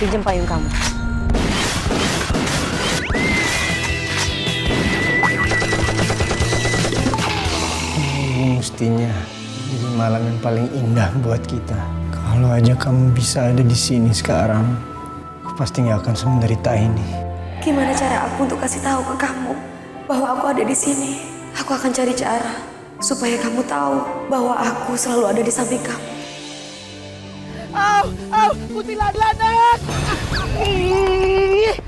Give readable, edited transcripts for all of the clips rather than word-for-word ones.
Pinjam payung kamu. Ini mestinya jadi malam yang paling indah buat kita. Kalau aja kamu bisa ada di sini sekarang, aku pasti nggak akan semenderita ini. Gimana cara aku untuk kasih tahu ke kamu bahwa aku ada di sini? Aku akan cari cara supaya kamu tahu bahwa aku selalu ada di samping kamu. Kuntilanak!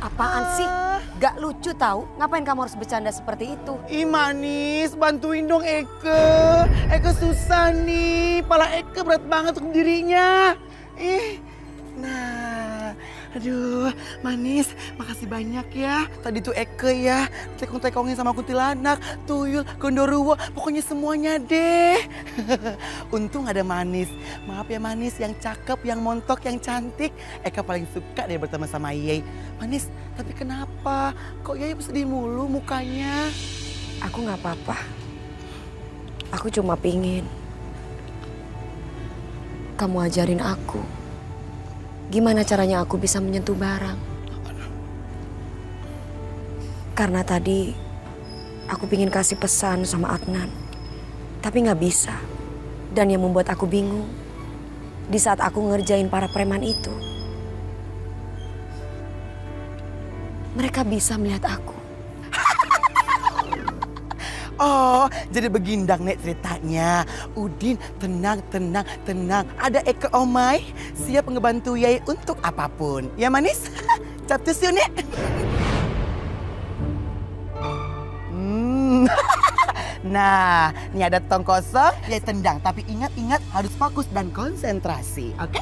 Apaan sih? Gak lucu tahu? Ngapain kamu harus bercanda seperti itu? Ih manis, bantuin dong Eke. Eke susah nih, pala Eke berat banget untuk dirinya. Nah, aduh manis, makasih banyak ya. Tadi tuh Eke ya, tekong-tekongin sama kuntilanak, tuyul, gondoruo, pokoknya semuanya deh. Untung ada manis. Maaf ya manis, yang cakep, yang montok, yang cantik. Eka paling suka deh bertemu sama Yey. Manis, tapi kenapa? Kok Yey sedih mulu mukanya? Aku gak apa-apa. Aku cuma pingin kamu ajarin aku gimana caranya aku bisa menyentuh barang. Karena tadi aku pingin kasih pesan sama Adnan, tapi gak bisa. Dan yang membuat aku bingung, di saat aku ngerjain para preman itu, mereka bisa melihat aku. Oh, jadi begindang nek ceritanya. Udin, tenang. Ada Eke Omai, siap ngebantu Yai untuk apapun. Ya manis? Capcus yuk nek. Nah, ini ada tong kosong, Yai tendang. Tapi ingat harus fokus dan konsentrasi, oke?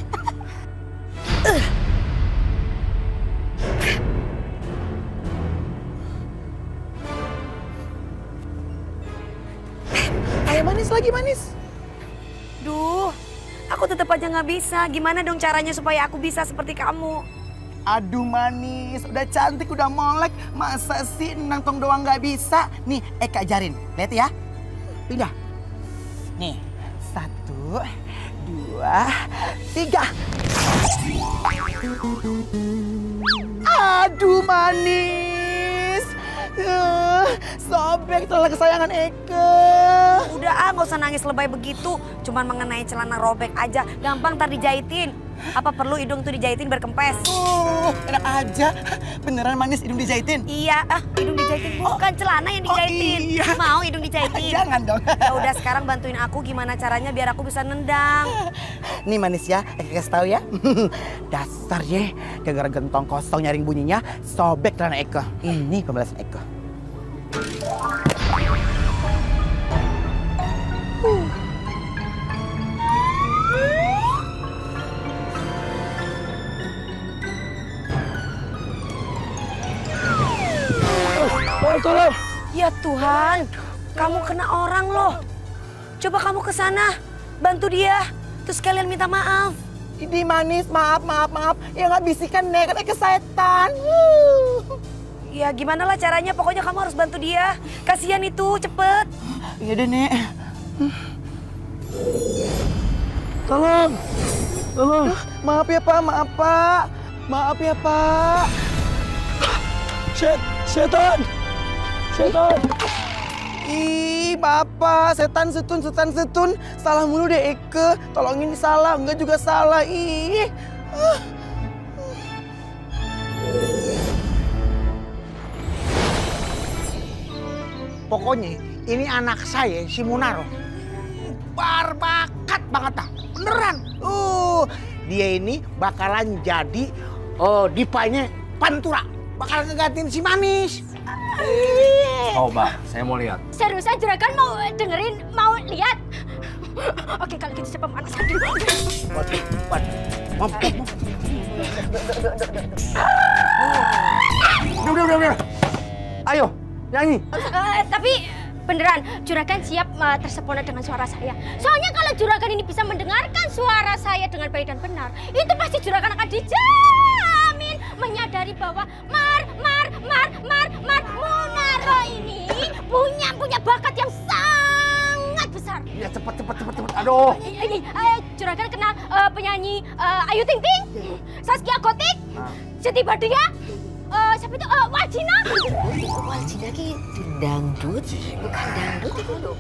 Ayo manis lagi manis. Duh, aku tetap aja nggak bisa. Gimana dong caranya supaya aku bisa seperti kamu? Aduh manis, udah cantik, udah molek. Masa sih nangtong doang nggak bisa? Nih, Eka ajarin. Lihat ya. Pindah. Nih, 1, 2, 3. Aduh manis. Sobek celana kesayangan Eka. Udah nggak usah nangis lebay begitu. Cuman mengenai celana robek aja. Gampang ntar dijahitin. Apa perlu hidung tuh dijahitin berkempes? Enak aja. Beneran manis hidung dijahitin? Iya, hidung dijahitin bukan celana yang dijahitin. Iya. Mau hidung dijahitin? Jangan dong. Ya udah sekarang bantuin aku gimana caranya biar aku bisa nendang. Nih manis ya, Eka kasih tahu ya. Dasar ye, gara-gara gentong kosong nyaring bunyinya, sobek celana Eka. Ini pembalasan Eka. Tolong! Ya Tuhan, kamu kena orang loh. Coba kamu ke sana, bantu dia. Terus kalian minta maaf. Ini manis, maaf. Ya nggak bisikan nek, kan Eka setan. Ya gimana lah caranya, pokoknya kamu harus bantu dia. Kasihan itu, cepet. Iya deh nek. Tolong! Maaf ya Pak, Maaf ya Pak. Setan! Ih, Bapak, setan setun. Salah mulu deh Eke. Tolongin salah, enggak juga salah. Ih. Pokoknya ini anak saya, si Munaro. Berbakat banget tak? Beneran. Dia ini bakalan jadi dipanya Pantura. Bakalan ngegantiin si Manis. Coba, saya mau lihat. Seriusan juragan mau dengerin, mau lihat? Oke kalau gitu saya pemanasan dulu. Udah. Ayo, nyanyi. Tapi beneran, juragan siap tersempurna dengan suara saya. Soalnya kalau juragan ini bisa mendengarkan suara saya dengan baik dan benar, itu pasti juragan akan dijamin menyadari bahwa Munaro ini punya bakat yang sangat besar. Ya cepet. Aduh. Juragan kenal penyanyi Ayu Ting Ting, Zaskia Gotik, Siti Badriah, siapa itu? Waljina. Waljina ki dangdut, bukan dangdut itu loh.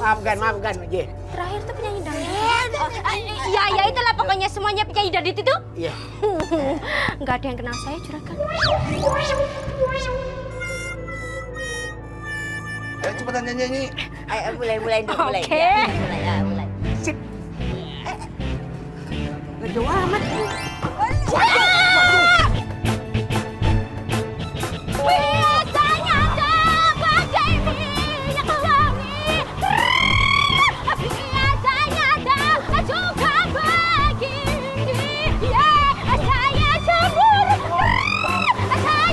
Maafkan, Ye. Terakhir tuh penyanyi dangdut. Ya itulah pokoknya semuanya penyanyi dangdut itu. Iya. Nggak ada yang kenal saya, Juragan. Ayo cepetan nyanyi. Ayo mulai dulu, mulai. Oke. Ya, mulai. Sip. Ngejauh amat. Biasanya sebagai minyak wangi, biasanya ada juga begini. Saya cemburu,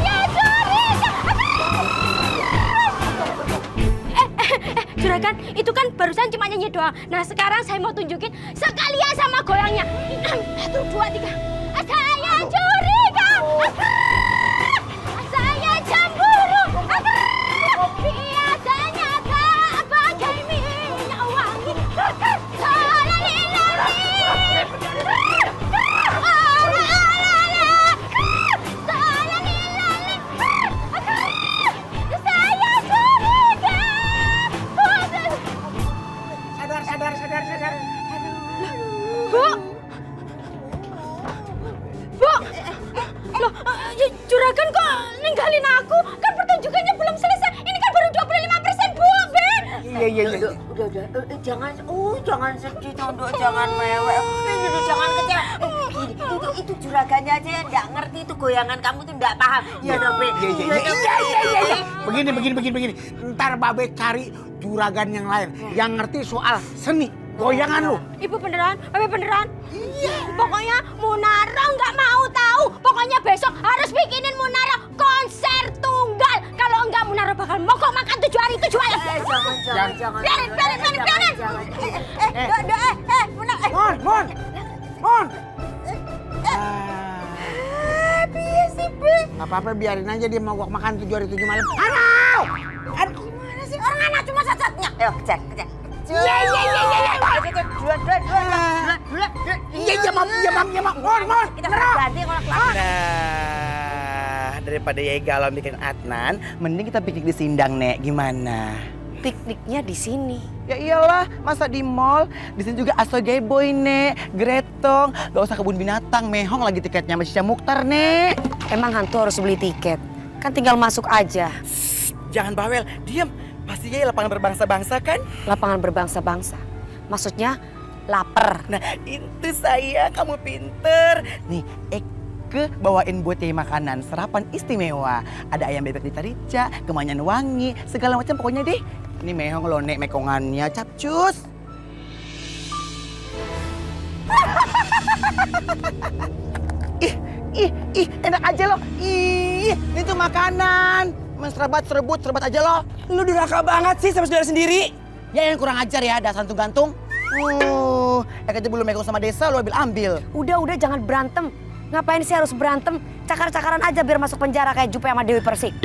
saya curiga. Juragan, itu kan barusan cuma nyanyi doang. Nah sekarang saya mau tunjukin sekalian sama goyangnya. 1, 2, 3. Saya curiga. Saya cemburu. Biasanya tak bagai minyak wangi. Saya curiga. Sadar. Bu! Bu! Loh, Juragan kok ninggalin aku? Kan pertunjukannya belum selesai. Ini kan baru 25%, Bu, Ben. Iya. Udah. Jangan sedih, Tondo. Jangan mewek. Jangan kecewa. Itu juragannya aja yang nggak ngerti itu goyangan kamu tuh nggak paham. Iya, Robe. Iya. Begini. Ntar Babe cari juragan yang lain yang ngerti soal seni goyangan lu. Ibu beneran? Babe beneran? Iya. Pokoknya Munara nggak mau tahu. Pokoknya besok harus bikinin Munara konser tunggal. Kalau enggak Munara bakal mogok makan 7 hari 7 malam. Jangan. Biarin. Mon. Piye sih, Be? Gak apa-apa, biarin aja dia mogok makan 7 hari 7 malam. Gimana sih? Orang anak cuma satu-satunya. Ayo, kejar. Iya. Iya, Mon. Kita ganti kalau kelar. Nah, daripada Yai galau bikin Adnan, mending kita piknik di Sindang, Nek. Gimana? Pikniknya di sini. Ya iyalah, masa di mall? Di sini juga Asoge Boy, Nek. Gretong, gak usah kebun binatang, Mehong lagi tiketnya sama Cica Mukhtar, Nek. Emang hantu harus beli tiket? Kan tinggal masuk aja. Jangan bawel, diam. Pasti Yai lapangan berbangsa-bangsa kan? Lapangan berbangsa-bangsa. Maksudnya lapar. Nah, itu saya, kamu pinter. Nih, Eke bawain buat Yai makanan, sarapan istimewa. Ada ayam bebek rica-rica, kemanyan wangi, segala macam pokoknya deh. Ini Mehong loh, Nek, mekongannya capcus. Ih, enak aja loh. Ih, ini tuh makanan. Serbat aja loh. Lu durhaka banget sih sama saudara sendiri. Ya yang kurang ajar ya, dasar gantung. Eke aja belum megang sama desa, lu ambil. Udah jangan berantem. Ngapain sih harus berantem? Cakar-cakaran aja biar masuk penjara kayak Jupe sama Dewi Persik.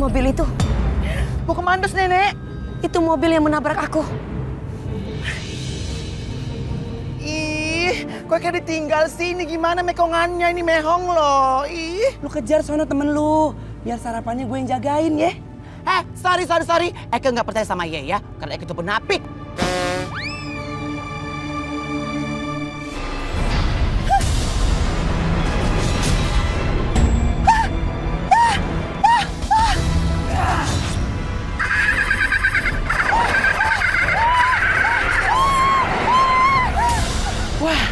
Mobil itu, Mau kemandos, Nenek? itu mobil yang menabrak aku. Ih, kok kayak ditinggal sih? Ini gimana mekongannya? Ini Mehong loh. Ih. Lu kejar sono temen lu. Biar sarapannya gue yang jagain ya. Sorry. Eke nggak percaya sama Ye ya, karena Eke itu penapik. Wah,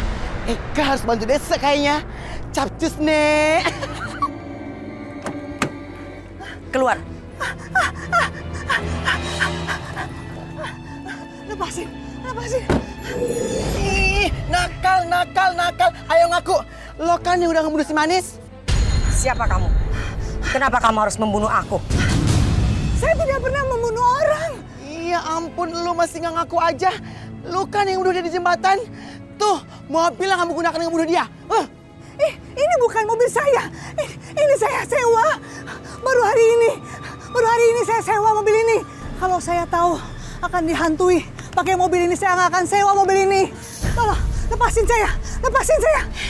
Eka harus bantu desa kayaknya. Capcus, Nek. Keluar. Lepasin. Ih, nakal. Ayo ngaku. Lo kan yang udah ngebunuh si Manis. Siapa kamu? Kenapa kamu harus membunuh aku? Saya tidak pernah membunuh orang. Iya ampun, lu masih nggak ngaku aja. Lu kan yang udah di jembatan. Itu mobil yang kamu gunakan ngebunuh dia. Ini bukan mobil saya. Ini saya sewa. Baru hari ini saya sewa mobil ini. Kalau saya tahu akan dihantui pakai mobil ini, saya nggak akan sewa mobil ini. Tolong, lepasin saya.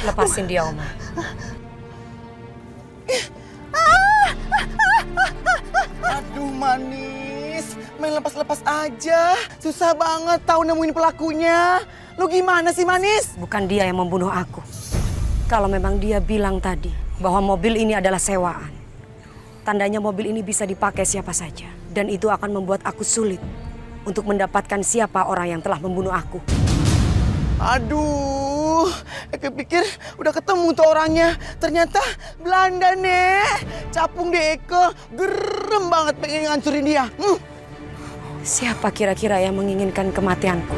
Lepasin dia, Oma. Aduh Manis, main lepas-lepas aja. Susah banget tahu nemuin pelakunya. Lu gimana sih Manis? Bukan dia yang membunuh aku. Kalau memang dia bilang tadi bahwa mobil ini adalah sewaan, tandanya mobil ini bisa dipakai siapa saja. Dan itu akan membuat aku sulit untuk mendapatkan siapa orang yang telah membunuh aku. Aduh, Eke pikir udah ketemu tuh orangnya. Ternyata Belanda, Nek. Capung deh Eke, gerem banget pengen ngancurin dia. Siapa kira-kira yang menginginkan kematianku?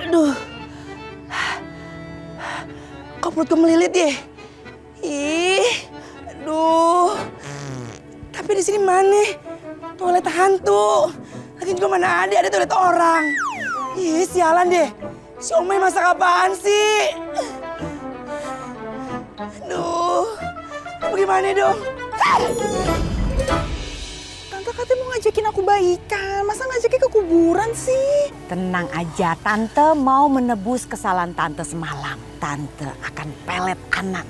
Aduh. Kok perut gue melilit ya? Ih. Aduh. Tapi di sini mana? Toilet hantu. Lagi juga mana ada toilet orang. Ih, sialan deh. Si Omay masak apaan sih? Aduh. Tapi gimana dong? Tante katanya mau ngajakin aku baikan. Masa ngajakin ke kuburan sih? Tenang aja, Tante mau menebus kesalahan Tante semalam. Tante akan pelet anak.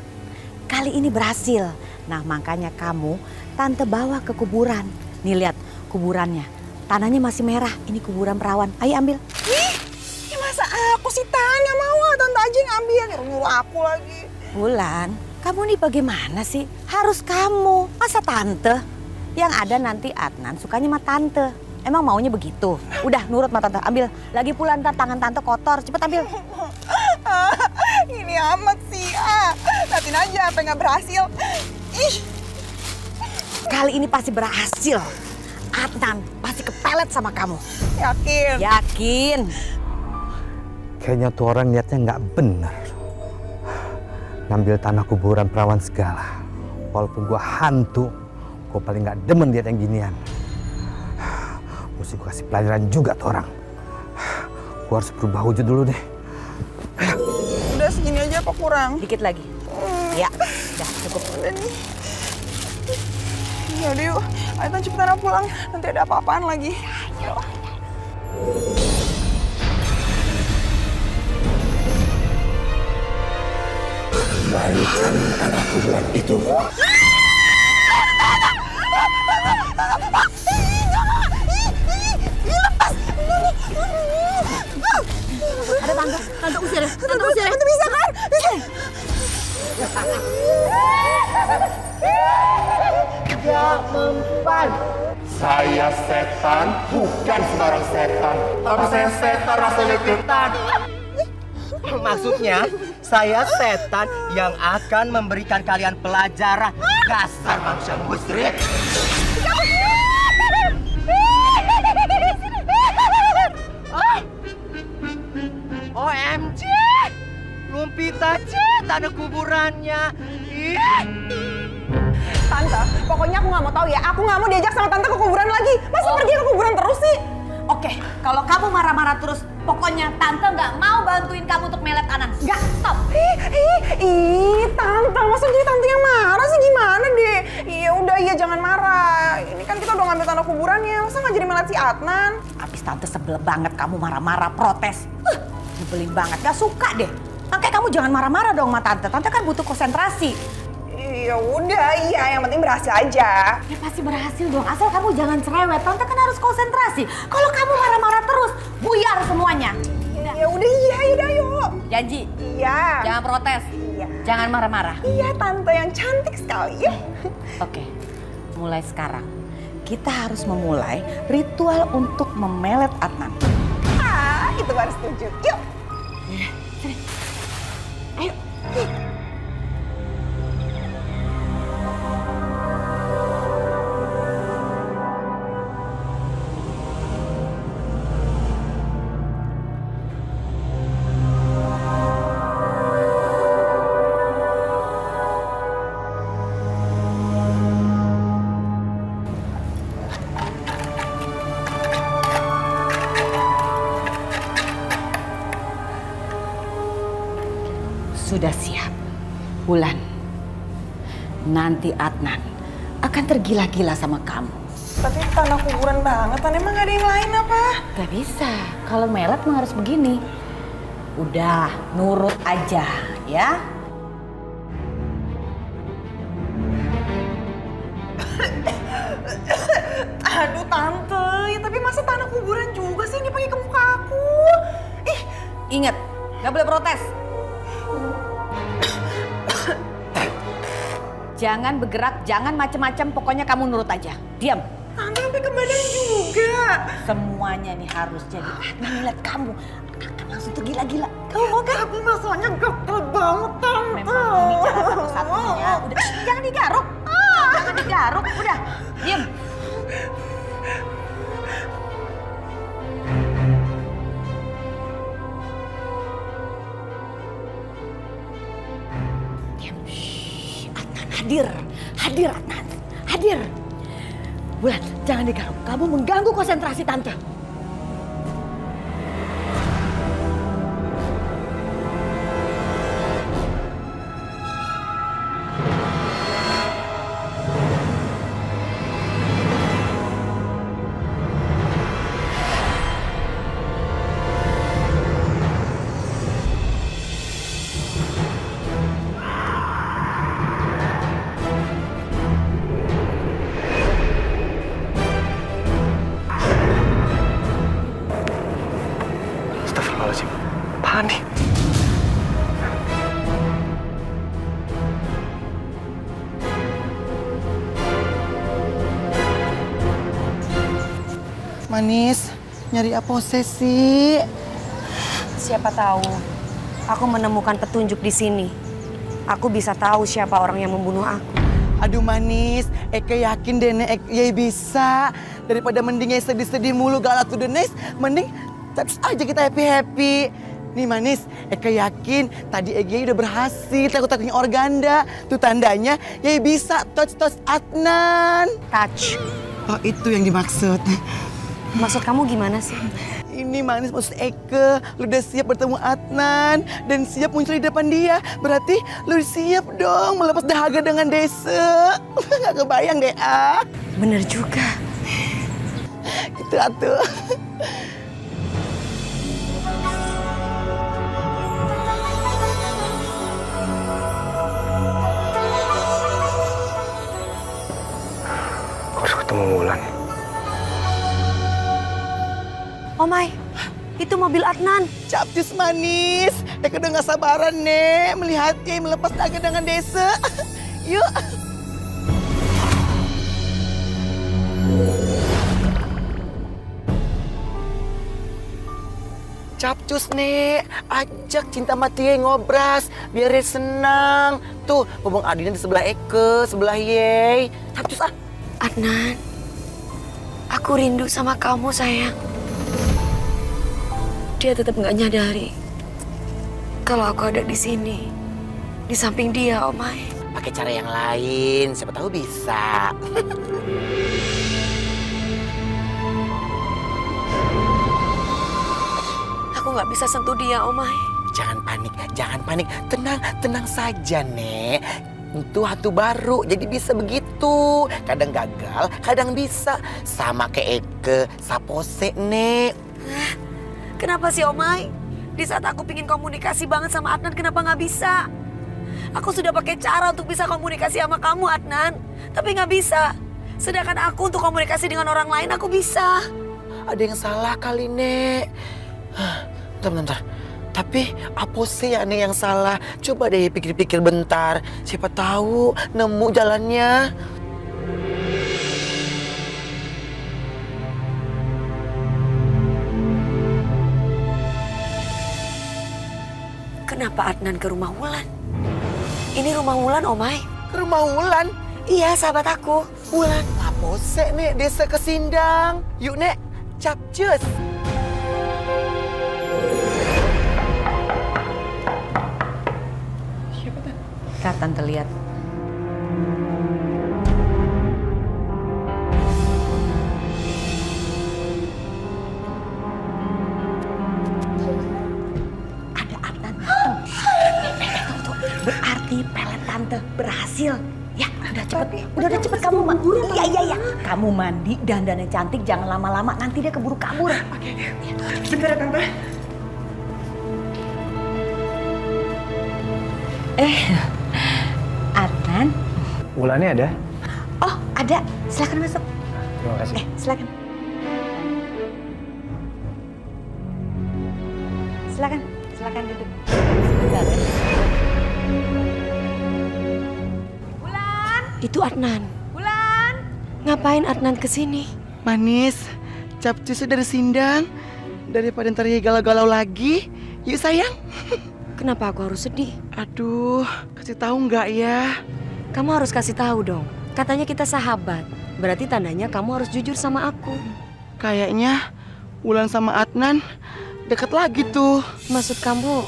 Kali ini berhasil. Nah makanya kamu, Tante bawa ke kuburan. Nih lihat kuburannya. Tanahnya masih merah. Ini kuburan perawan. Ayo ambil. Ya masa aku sih tanya mau Tante aja yang ambil. Nyuruh aku lagi. Bulan, kamu nih bagaimana sih? Harus kamu. Masa Tante? Yang ada nanti Adnan sukanya sama Tante. Emang maunya begitu? Udah nurut sama Tante, ambil. Lagi pula ntar tangan Tante kotor, cepet ambil. Ini amat sih. Liatin aja apa nggak berhasil. Ih. Kali ini pasti berhasil. Adnan pasti kepelet sama kamu. Yakin? Yakin. Kayaknya tuh orang niatnya nggak benar. Ngambil tanah kuburan perawan segala. Walaupun gua hantu, gua paling nggak demen lihat yang ginian. Mesti gua kasih pelajaran juga tuh orang. Gua harus berubah wujud dulu deh. Udah segini aja apa kurang? Dikit lagi. Ya, udah cukup. Udah nih. Ya udah yuk, ayo cepetan pulang. Nanti ada apa-apaan lagi. Ayo. Kembalikan tanah kuburan itu. Ada tante usir ya. Tante usir ya. Tante bisa kan? Tidak mempan. Saya setan, bukan sembarang setan. Tapi saya setan rasa legetan. Maksudnya, saya setan yang akan memberikan kalian pelajaran dasar manusia musyrik. OMG! Lumpit aja tanah kuburannya. Ih. Tante, pokoknya aku nggak mau tahu ya. Aku nggak mau diajak sama Tante ke kuburan lagi. Masa pergi ke kuburan terus sih? Oke, kalau kamu marah-marah terus, pokoknya Tante nggak mau bantuin kamu untuk melet Anan. Nggak, stop. Tante, masa jadi Tante yang marah sih gimana deh? Iya udah, iya jangan marah. Ini kan kita udah ngambil tanah kuburannya, masa nggak jadi melet si Adnan? Abis Tante sebel banget kamu marah-marah, protes. Nyebelin banget, gak suka deh. Makanya kamu jangan marah-marah dong sama Tante. Tante kan butuh konsentrasi. Iya udah, iya yang penting berhasil aja. Ya pasti berhasil dong, asal kamu jangan cerewet. Tante kan harus konsentrasi. Kalau kamu marah-marah terus, buyar semuanya. Ya udah, iya udah yuk. Janji? Iya. Jangan protes. Iya. Jangan marah-marah. Iya Tante yang cantik sekali. Yuk. Oke, mulai sekarang kita harus memulai ritual untuk memelet Adnan. Itu baru setuju. Yuk. Ayo. sudah siap. Wulan, nanti Adnan akan tergila-gila sama kamu. Tapi tanah kuburan banget, emang gak ada yang lain apa? Gak bisa, kalau melet mah harus begini. Udah, nurut aja ya. Aduh tante, ya tapi masa tanah kuburan juga sih ini pakai ke muka aku? Ih, Ingat, gak boleh protes. Jangan bergerak, jangan macem-macem, pokoknya kamu nurut aja. Diam. tante sampai ke badan juga. Semuanya nih harus jadi Adnan ngeliat kamu akan langsung tergila-gila. Kamu mau kan? Tapi masanya gatel banget tante. Memang ini cara satu-satunya. Udah, jangan digaruk. Jangan digaruk. Udah, diam. Diam. Shh. Adnan hadir. Hadir Adnan. Hadir. Bulan, jangan digaruk. Kamu mengganggu konsentrasi tante. Astagfirullahaladzim. Apaan nih? Manis, nyari apa sih? Siapa tahu aku menemukan petunjuk di sini. Aku bisa tahu siapa orang yang membunuh aku. Aduh Manis, Eke yakin deh Nek, Yai bisa. Daripada mending Yai sedih-sedih mulu galak to the next, mending terus aja kita happy-happy. Nih Manis, Eke yakin tadi Yai udah berhasil takut-takutnya organda. Tuh tandanya Yai bisa touch Adnan. Touch. Oh itu yang dimaksud. Maksud kamu gimana sih? Ini Manis maksud Eke, lu udah siap bertemu Adnan dan siap muncul di depan dia. Berarti lu siap dong melepas dahaga dengan Desa. Gak kebayang deh ah. Bener juga. Gitu atuh. Aku harus ketemu Wulan. Oh my, itu mobil Adnan. Capcus Manis, Eke udah gak sabaran nih melihatnya melepas dahaga dengan Desa. Yuk. Capcus nek, ajak cinta mati Yai ngobras, biar Yai senang. Tuh, Bobong Adina di sebelah Eke, sebelah Yai. Capcus ah. Adnan, aku rindu sama kamu sayang. Dia tetap nggak nyadari kalau aku ada di sini, di samping dia, Omai. Pakai cara yang lain, siapa tahu bisa. Aku nggak bisa sentuh dia, Omai. Jangan panik. Tenang saja, Nek. Itu hantu baru, jadi bisa begitu. Kadang gagal, kadang bisa. Sama kayak Eke, Sapose, Nek. Kenapa sih, Omai? Di saat aku pingin komunikasi banget sama Adnan, kenapa nggak bisa? Aku sudah pakai cara untuk bisa komunikasi sama kamu, Adnan. Tapi nggak bisa. Sedangkan aku untuk komunikasi dengan orang lain, aku bisa. Ada yang salah kali, Nek. Bentar. Tapi apa sih ya Nek yang salah? Coba deh pikir-pikir bentar. Siapa tahu nemu jalannya. Kenapa Adnan ke rumah Wulan? Ini rumah Wulan, Omai. Ke rumah Wulan? Iya, sahabat aku. Wulan. Apa sih, Nek? Desa Kesindang. Yuk, Nek. Capcus. Kak, Tante lihat. Ada Adnan datang. tante berhasil. Ya, udah cepet. Udah cepet kamu Iya. Kamu mandi, dandan yang cantik, jangan lama-lama. Nanti dia keburu kabur. Oke. Bentar ya, Tante. Adnan. Wulannya ada? Oh, ada. Silakan masuk. Terima kasih. Silakan. Silakan duduk. Sebentar ya. Itu Adnan. Ngapain Adnan kesini? Manis, capcusnya dari Sindang. Daripada ntar ya galau-galau lagi. Yuk sayang. Kenapa aku harus sedih? Aduh, kasih tahu nggak ya? Kamu harus kasih tahu dong. Katanya kita sahabat. Berarti tandanya kamu harus jujur sama aku. Kayaknya Wulan sama Adnan deket lagi tuh. Maksud kamu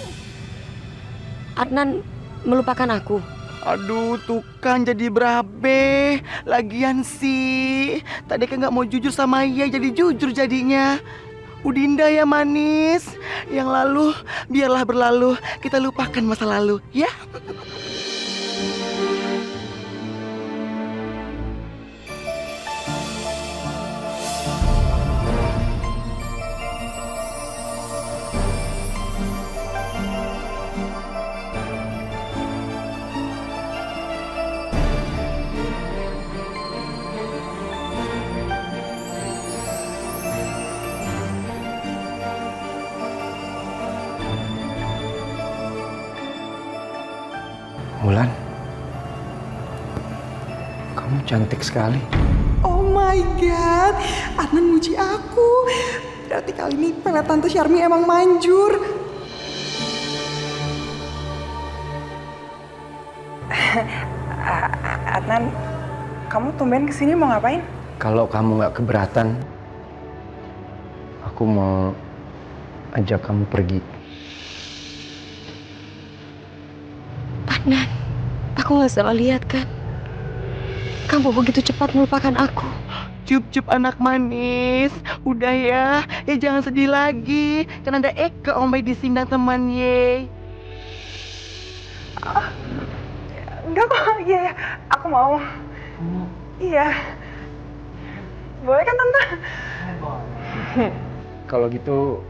Adnan melupakan aku? Aduh, tuh kan jadi berabe. Lagian sih, tadi kan nggak mau jujur sama Ia, jadi jujur jadinya. Udinda ya manis. Yang lalu, biarlah berlalu. Kita lupakan masa lalu, ya. Wulan, kamu cantik sekali. Oh my God, Adnan muji aku. Berarti kali ini pelet Tante Syarmi emang manjur. Adnan, kamu tumben kesini mau ngapain? Kalau kamu nggak keberatan, aku mau ajak kamu pergi. Adnan, aku nggak salah lihat kan? Kamu begitu cepat melupakan aku. Cup-cup anak manis. Udah ya jangan sedih lagi. Kan ada Eka Om Baik di Sindang teman ye. Enggak kok, iya, aku mau. Iya. Boleh kan Tante? Kalau gitu,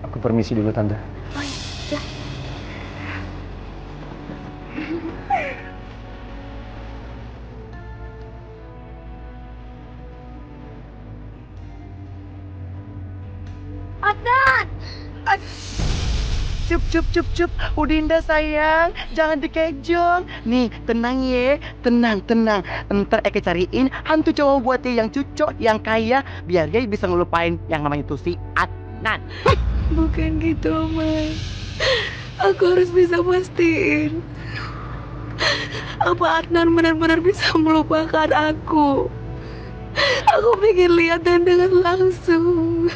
aku permisi dulu Tante. Adnan! Cup. Udinda sayang, jangan dikejong. Nih, tenang ye, tenang. Ntar Eka cariin hantu cowok buat dia yang cucok, yang kaya, biar dia bisa ngelupain yang namanya tuh si Adnan. Bukan gitu, Mas. Aku harus bisa pastiin. Apa Adnan benar-benar bisa melupakan aku? Aku pengen lihat dan dengar langsung.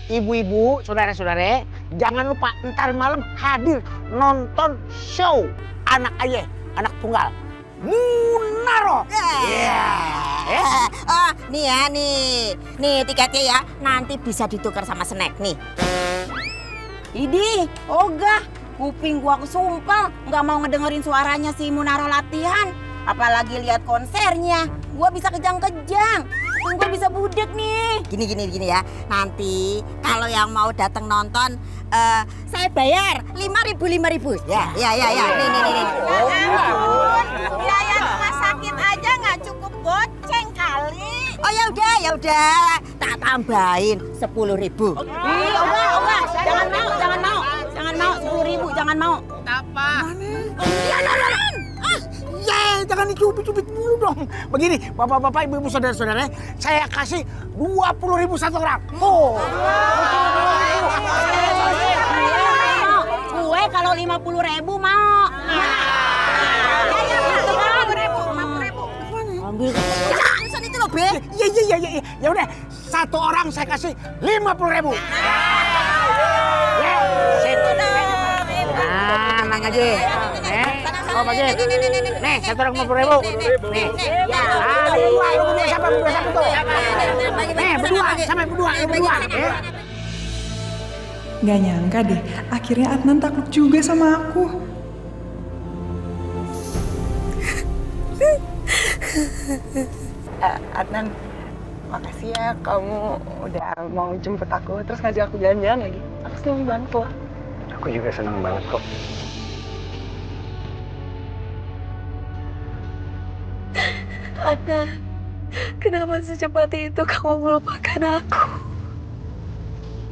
Ibu-ibu, saudara-saudara, jangan lupa ntar malam hadir nonton show anak ayah, anak tunggal. Munaro. Nih ya, nih tiketnya ya. Nanti bisa ditukar sama snack nih. Idi, ogah, kuping gua kesumpel, nggak mau ngedengerin suaranya si Munaro latihan. Apalagi lihat konsernya, gua bisa kejang-kejang. Gue bisa budek nih. Gini ya. Nanti kalau yang mau datang nonton, saya bayar 5.000. Ya. Nih. Biaya rumah sakit aja nggak cukup goceng kali. Oh ya udah. Tak tambahin 10.000. Enggak. Jangan mau 10.000, jangan mau. Apa? Jangan dicubit-cubit dulu dong. Begini, bapak-bapak, ibu-ibu, saudara-saudara, saya kasih 20.000 satu orang. Gue kalau 50.000 mau. 50.000. Ambil. Pesan itu loh, Be. Iya. Ya udah, satu orang saya kasih 50.000. Tenang aja. Oh, Pak Jin. Nih, 150.000. Nih. Ya, berdua. Lu berdua siapa tuh? Nih, berdua. Sampai berdua. Ya. Gak nyangka deh, akhirnya Adnan takluk juga sama aku. Adnan, makasih ya kamu udah mau jemput aku terus ngajak aku jalan-jalan lagi. Aku seneng banget kok. Aku juga senang banget kok. Adnan, kenapa secepat itu kamu melupakan aku?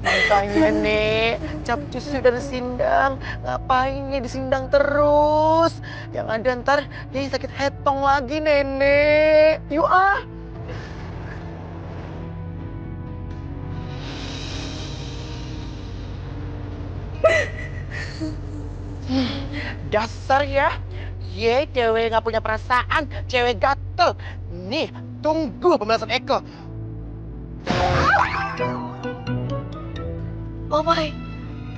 Makanya Nek, capcus dari Sindang. Ngapain nih di Sindang terus? Yang ada ntar dia sakit hetong lagi Nenek. Yuk ah. Dasar ya. Ye, cewek nggak punya perasaan, cewek gatel. Nih, tunggu pembahasan Eko. Oh my,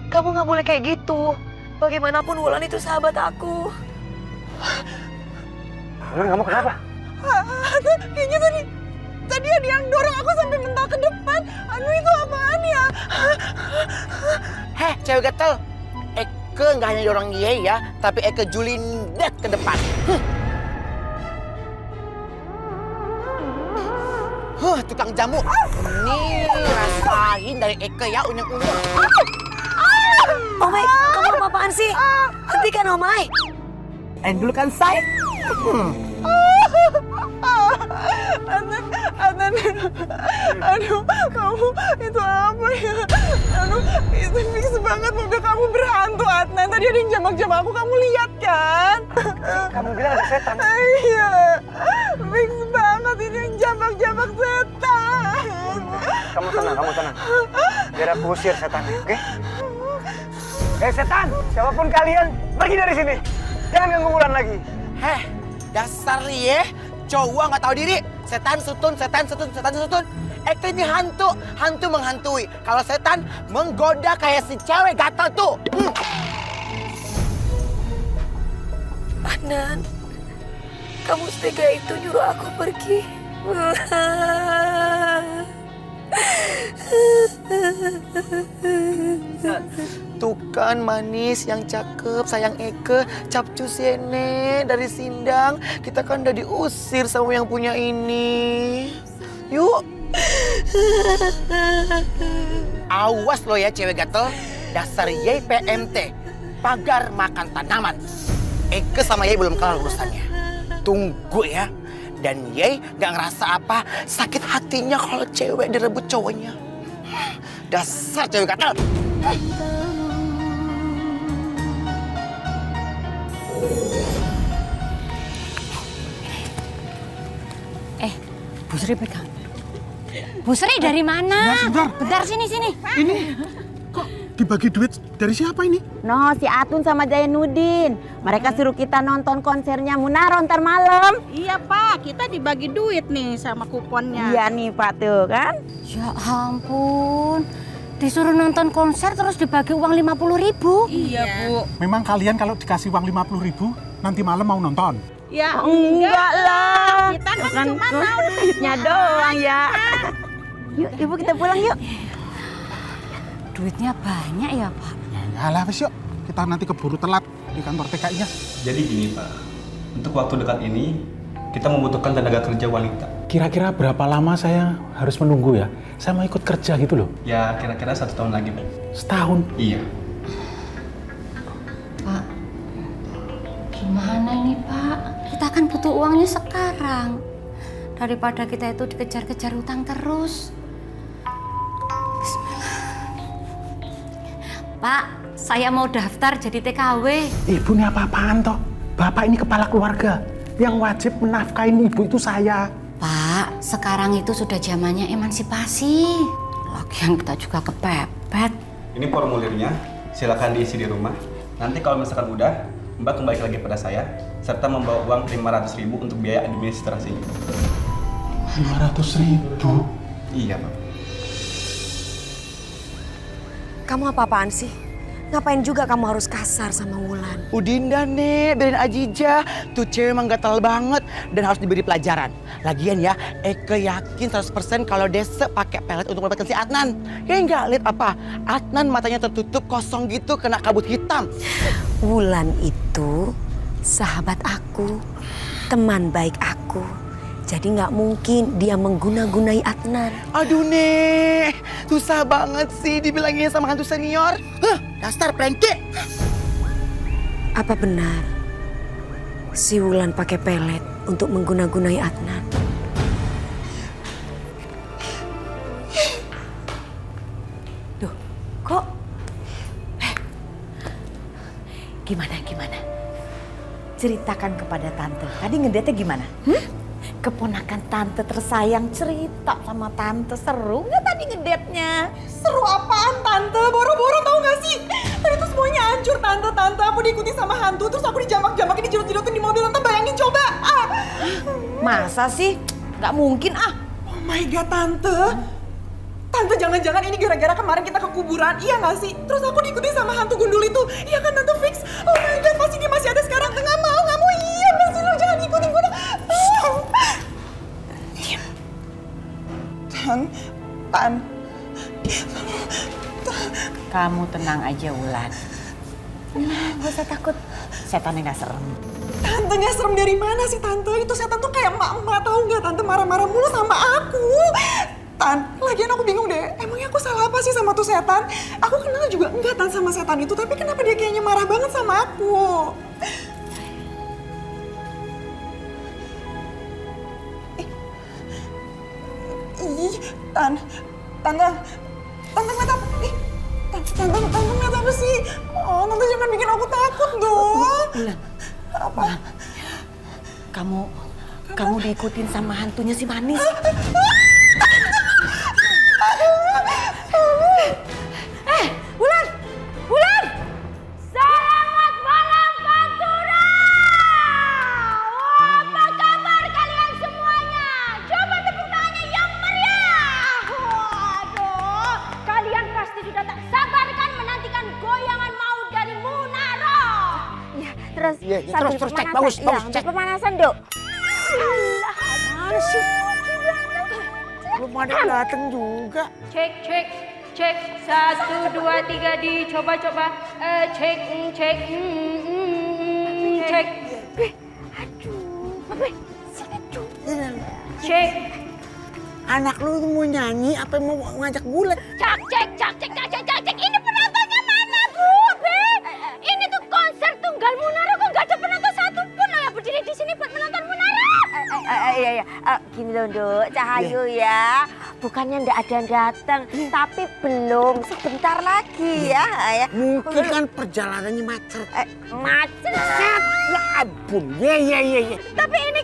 kamu nggak boleh kayak gitu. Bagaimanapun Wulan itu sahabat aku. Wulan, kamu kenapa? Kayaknya tadi ada yang dorong aku sampai mental ke depan. Aduh, itu apaan ya? Heh, cewek gatel. Eke nggak hanya dorong dia ya, tapi Eke julin det ke depan. Tukang jamu. Nih, rasain dari Eke ya, unyeng-unyeng. Oh my, kamu apa-apaan sih? Hentikan Oh my. Dulu kan saya. Adnan, aduh, kamu itu apa ya? Aduh, itu fix banget mobil kamu berhantu, Adnan. Tadi ada yang jambak-jambak aku, kamu lihat kan? Kamu bilang ada setan. Iya, fix banget ini yang jambak-jambak setan. Kamu tenang. Biar aku usir setannya, oke? Setan, siapapun kalian, pergi dari sini. Jangan ganggu Wulan lagi. Heh, dasar ya, cowok nggak tahu diri. Setan sutun. Eke ini hantu menghantui. Kalau setan menggoda kayak si cewek gatal tuh. Adnan, kamu setega itu nyuruh aku pergi. Tuh kan manis yang cakep, sayang Eke, capcus Yene dari Sindang. Kita kan udah diusir sama yang punya ini. Yuk. Awas lo ya cewek gatel, dasar Yei PMT, pagar makan tanaman. Eke sama Yei belum kelar urusannya. Tunggu ya. Dan Yei gak ngerasa apa, sakit hatinya kalau cewek direbut cowoknya. Dasar cewek gatel. Bu Sri pegang. Bu Sri dari mana? Bentar sini. Ini kok dibagi duit dari siapa ini? No, si Atun sama Jainuddin. Mereka suruh kita nonton konsernya Munaro ntar malam. Iya Pak, kita dibagi duit nih sama kuponnya. Iya nih Pak tuh kan. Ya ampun. Disuruh nonton konser terus dibagi uang 50.000. Iya Bu. Memang kalian kalau dikasih uang 50.000 nanti malam mau nonton? Ya enggak lah. Kita kan cuma Bukan mau duitnya doang ya. Yuk Ibu kita pulang yuk. Duitnya banyak ya Pak. Alah wis yuk, kita nanti keburu telat di kantor TKI-nya. Jadi gini Pak, untuk waktu dekat ini kita membutuhkan tenaga kerja wanita. Kira-kira berapa lama saya harus menunggu ya? Saya mau ikut kerja gitu loh. Ya kira-kira 1 tahun lagi Pak. Setahun? Iya. Pak, gimana ini Pak? Kita kan butuh uangnya sekarang. Daripada kita itu dikejar-kejar utang terus. Bismillah. Pak, saya mau daftar jadi TKW. Ibu ini apa-apaan toh? Bapak ini kepala keluarga. Yang wajib menafkahin ibu itu saya. Pak, sekarang itu sudah zamannya emansipasi. Lagian kita juga kepepet. Ini formulirnya, silakan diisi di rumah. Nanti kalau misalkan udah, Mbak kembali lagi pada saya, serta membawa uang 500.000 untuk biaya administrasinya. 500.000? Iya Pak. Kamu apa-apaan sih? Ngapain juga kamu harus kasar sama Wulan? Udinda nih, biarin Ajija. Tuh cewek emang gatal banget dan harus diberi pelajaran. Lagian ya, Eke yakin 100% kalau Desa pakai pelet untuk mendapatkan si Adnan. Ya enggak, lihat apa? Adnan matanya tertutup kosong gitu kena kabut hitam. Wulan itu sahabat aku, teman baik aku. Jadi nggak mungkin dia mengguna-gunai Adnan. Aduh nih, susah banget sih dibilangin sama hantu senior. Dasar plengke. Apa benar si Wulan pakai pelet untuk mengguna-gunai Adnan? Duh, kok? Gimana? Ceritakan kepada tante. Tadi ngedate gimana? Keponakan tante tersayang cerita sama tante. Seru nggak tadi ngedate-nya? Seru apaan tante? Boro-boro tau gak sih? Tadi tuh semuanya hancur tante. Aku diikuti sama hantu, terus aku dijamak-jamakin, dijedot-jedotin di mobil. Tante bayangin coba. Masa sih? Nggak mungkin ah. Oh my god tante. Tante jangan-jangan ini gara-gara kemarin kita ke kuburan, iya gak sih? Terus aku diikuti sama hantu gundul itu. Iya kan tante fix? Oh my god, pasti dia masih ada sekarang. Nggak mau. Iya pasti lo jangan ikutin gue. Tan. Kamu tenang aja Wulan. Gak usah takut. Setannya gak serem. Tante gak serem dari mana sih tante? Itu setan tuh kayak emak-emak tahu nggak? Tante marah-marah mulu sama aku. Tan, lagian aku bingung deh. Emangnya aku salah apa sih sama tuh setan? Aku kenal juga enggak Tan sama setan itu, tapi kenapa dia kayaknya marah banget sama aku? Ih, Tante ngeliat apa? Ih, Tante ngeliat apa sih? Oh, Tante jangan bikin aku takut dong. Apa? Kamu diikutin sama hantunya si Manis. Wulan! Selamat malam Pantura! Apa kabar kalian semuanya? Coba tepuk tangannya yang meriah! Waduh, kalian pasti sudah tak sabar kan menantikan goyangan maut dari Munaro. Iya, terus cek, bagus, cek. Pemanasan, Dok. Belum ada dateng juga. Cek. 1, 2, 3 dicoba. Cek. Aduh. Cek. Anak lu mau nyanyi apa mau ngajak gulat? Cek. Ini penontonnya mana, Bu? Ini tuh konser tunggal Munaro kok gak ada penonton satu pun loh yang berdiri di sini buat menonton Munaro. Iya. Gini loh, Nduk. Cahayu ya. Bukannya ndak ada yang datang, tapi belum. Sebentar lagi ya. Mungkin kan perjalanannya macet. Macet. Ya ampun. Ye. Tapi ini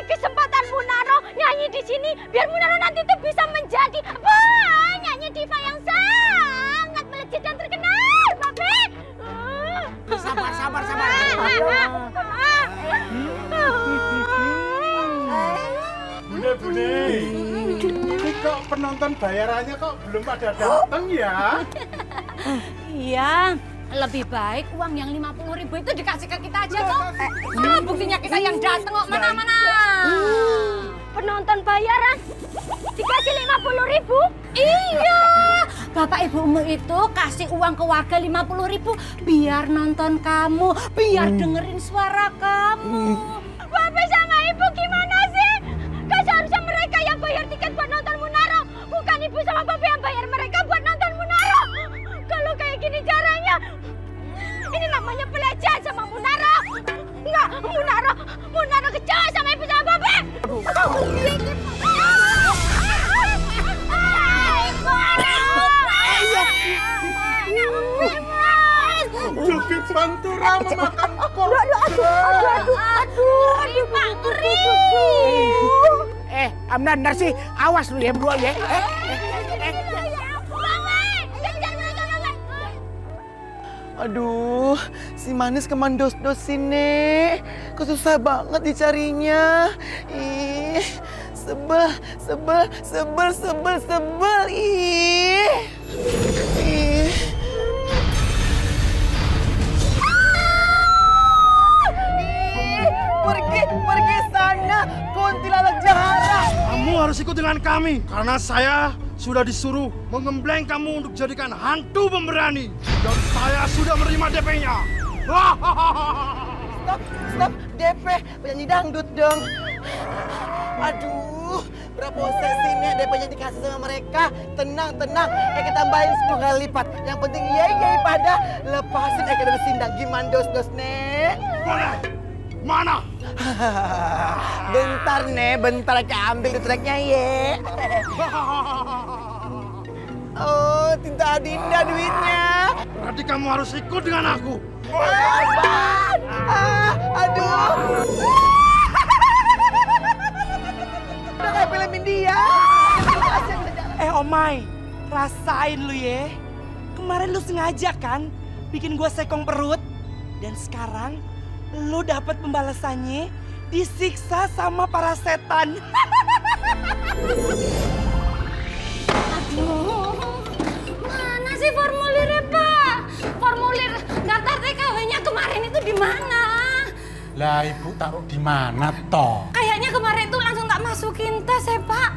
kesempatan Munaro nyanyi di sini biar Munaro nanti tuh bisa menjadi penyanyi diva yang sangat melejit dan terkenal, Babe. Sabar. Bune. Ini kok penonton bayarannya kok belum pada datang ya? Iya, lebih baik uang yang 50.000 itu dikasih ke kita aja kok. Buktinya kita yang datang kok mana. Penonton bayaran dikasih 50.000? Iya. Bapak ibumu itu kasih uang ke warga 50.000 biar nonton kamu, biar dengerin suara kamu. Bapak sama ibu gimana sih? Kan seharusnya mereka yang bayar tiket buat nonton Munaro, bukan ibu sama bapak yang bayar mereka buat nonton Munaro. Kalau kayak gini caranya, ini namanya pelecehan sama Munaro. Enggak, Munaro kecewa sama ibu sama bapak. Joget Pantura memakan kok. Aduh, Benar sih, awas lu ya berdua ya. Aduh, si Manis kemandos-dosin nih. Kok susah banget dicarinya. Ih, sebel. Ih. ikut dengan kami. Karena saya sudah disuruh mengembleng kamu untuk jadikan hantu pemberani. Dan saya sudah menerima DP-nya. Stop, DP, penyanyi dangdut dong. Aduh, berapa sesi nih DP-nya dikasih sama mereka. Tenang, kita tambahin 10 kali lipat. Yang penting yey pada lepasin dari sindang. Gimana dos nek? Mana? Bentar ambil di tracknya ye. Oh, Tinta Adinda duitnya. Berarti kamu harus ikut dengan aku. Aduh. Udah kayak film India. Omai, rasain lu ya. Kemarin lu sengaja kan bikin gua sekong perut. Dan sekarang lu dapat pembalasannya disiksa sama para setan. Aduh, mana sih formulirnya, Pak? Formulir daftar TKW-nya kemarin itu di mana? Lah ibu taruh di mana toh? Kayaknya kemarin itu langsung tak masukin tes ya, Pak.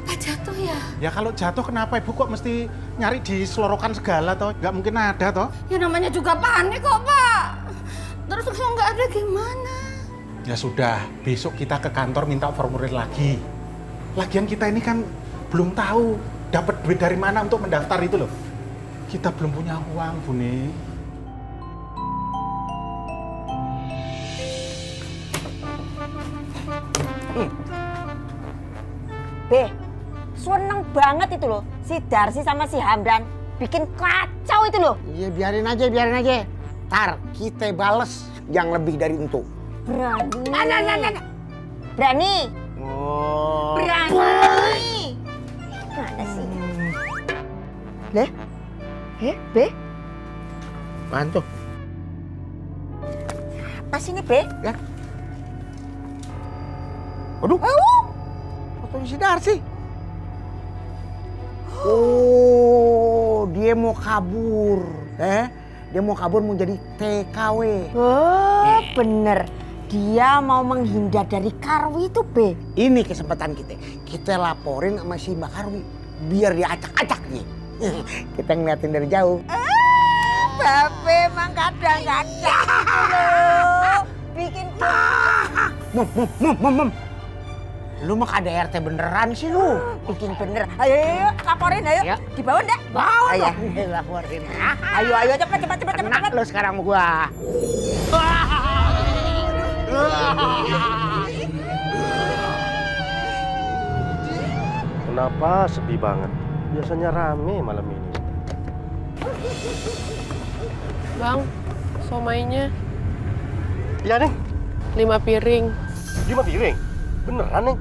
Apa jatuh ya? Ya kalau jatuh kenapa ibu kok mesti nyari di selorokan segala toh? Gak mungkin ada toh? Ya namanya juga panik kok, Pak. Terus kalau nggak ada gimana? Ya sudah, besok kita ke kantor minta formulir lagi. Lagian kita ini kan belum tahu dapat duit dari mana untuk mendaftar itu loh. Kita belum punya uang, Bune. Seneng banget itu loh, si Darsi sama si Hamdan bikin kacau itu loh. Iya biarin aja. Ntar kita bales yang lebih dari itu. Berani. Berani. Oh. Berani. Mana sih? Be? Bantu. Apa sih ini, Be? Ya. Aduh. Fotonya si Darsi. Oh, dia mau kabur. Dia mau kabur mau jadi TKW. Oh, bener. Dia mau menghindar dari Karwi itu, Be. Ini kesempatan kita. Kita laporin sama si Mbak Karwi. Biar dia acak-acak nih. Kita ngeliatin dari jauh. Babe emang kadang-kadang gitu loh. Bikin Mom. Lu mah KDRT beneran sih lu. Bikin bener. Ayo, laporin ayo. Dibawa enggak? Bawa ayo. dong. Laporin. Ayo, cepet. Kena lu sekarang sama gua. Kenapa sepi banget? Biasanya rame malam ini. Bang, somainya. Iya, Neng. 5 piring. 5 piring? Beneran, Neng?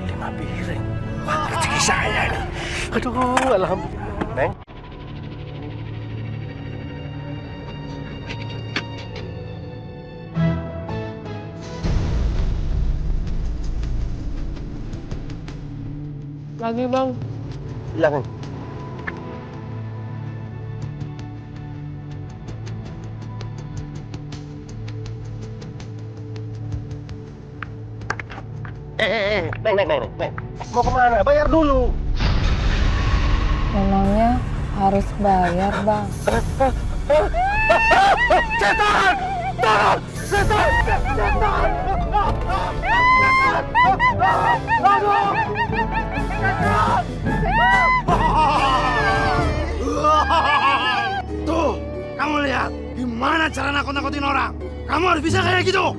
5 piring? Wah, rezeki saya nih. Aduh, alhamdulillah. Neng? Lagi, Bang. Iya, Neng. Neng. Mau kemana? Bayar dulu. Memangnya harus bayar, Bang? Setan! Tolong! Setan! Aduh! Tuh, kamu lihat gimana cara nakut-nakutin orang. Kamu harus bisa kayak gitu.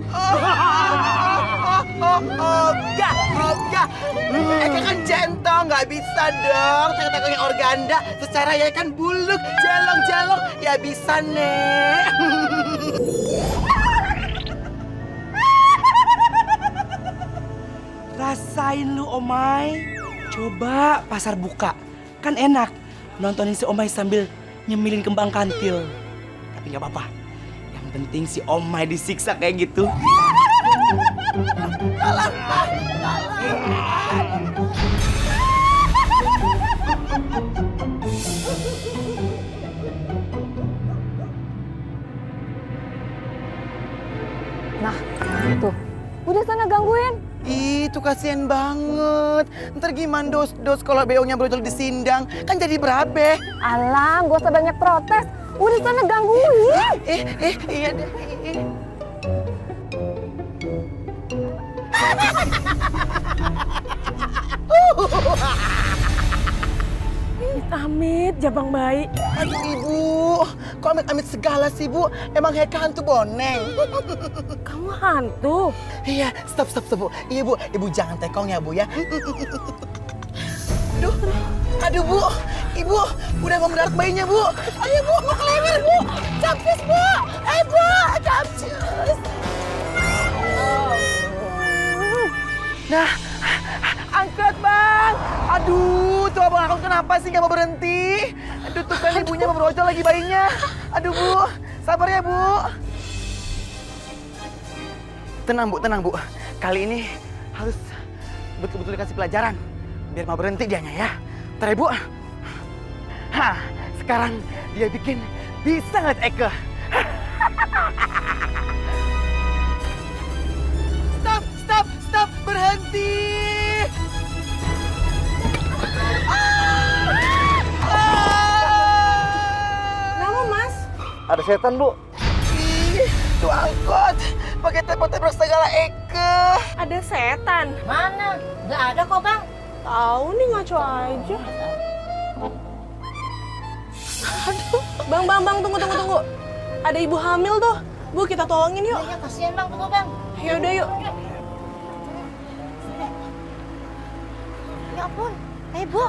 Enggak. Eka kan centong, nggak bisa dong. Tengok-tengoknya organda, secara ya kan buluk, jalong, ya bisa nek. Rasain lu, Omai. Coba pasar buka. Kan enak nontonin si Omai sambil nyemilin kembang kantil. Tapi nggak apa-apa. Yang penting si Omai disiksa kayak gitu. Nah, tuh. Udah sana gangguin. Itu kasihan banget. Ntar gimana dos kalau BO-nya brojol disindang? Kan jadi berabe. Alah, gak usah banyak protes. Udah sana gangguin. Iya deh. Amit, jabang baik. Aduh ibu, kok amit-amit segala sih bu? Emang Heka hantu boneng? Kamu hantu? Iya, stop bu. Iya bu, ibu jangan tekong ya bu ya. Aduh bu, ibu udah mau mendarat bayinya bu. Ayo bu, mau kelewir bu. Capcus bu, bu, capcus. Nah, angkat bang. Aduh, tuh abang aku kenapa sih nggak mau berhenti? Aduh, tuh kan ibunya mau berocol lagi bayinya. Aduh bu, sabar ya bu. Tenang bu. Kali ini harus betul-betul dikasih pelajaran. Biar mau berhenti dianya ya. Ntar ya bu. Hah, sekarang dia bikin bisa ngeliat Eke. Stop, berhenti. Kenapa, Mas? Ada setan, Bu. Ih, tuh angkot. Pakai tembok-tembok segala Eke. Ada setan. Mana? Gak ada kok, Bang. Tahu nih, ngaco aja. Aduh, Bang, tunggu. Ada ibu hamil tuh. Bu, kita tolongin yuk. Iya, kasihan Bang, tunggu Bang. Yaudah yuk. Ya ampun, Bu.